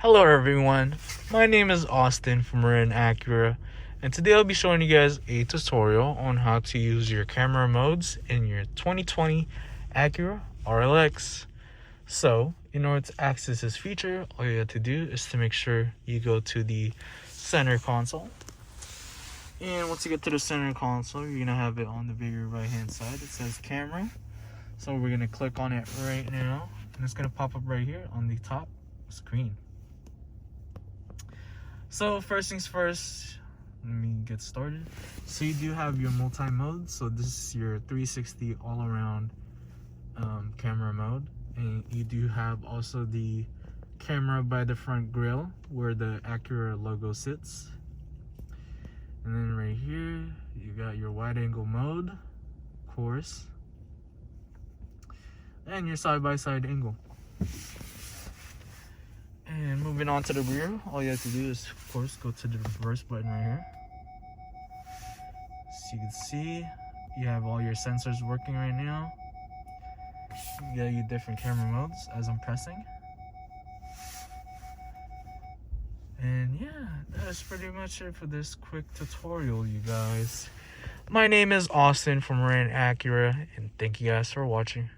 Hello everyone, my name is Austin from Acura, and today I'll be showing you guys a tutorial on how to use your camera modes in your 2020 Acura RLX. So, in order to access this feature, all you have to do is to make sure you go to the center console. And once you get to the center console, you're going to have it on the very right hand side. It says camera. So we're going to click on it right now, and it's going to pop up right here on the top screen. So first things first, let me get started. So you do have your multi-mode. So this is your 360 all-around camera mode, and you do have also the camera by the front grille where the Acura logo sits. And then right here you got your wide angle mode, of course, and your side-by-side angle. And moving on to the rear, all you have to do is, of course, go to the reverse button right here. So you can see, you have all your sensors working right now. You got your different camera modes as I'm pressing. And yeah, that's pretty much it for this quick tutorial, you guys. My name is Austin from Acura, and thank you guys for watching.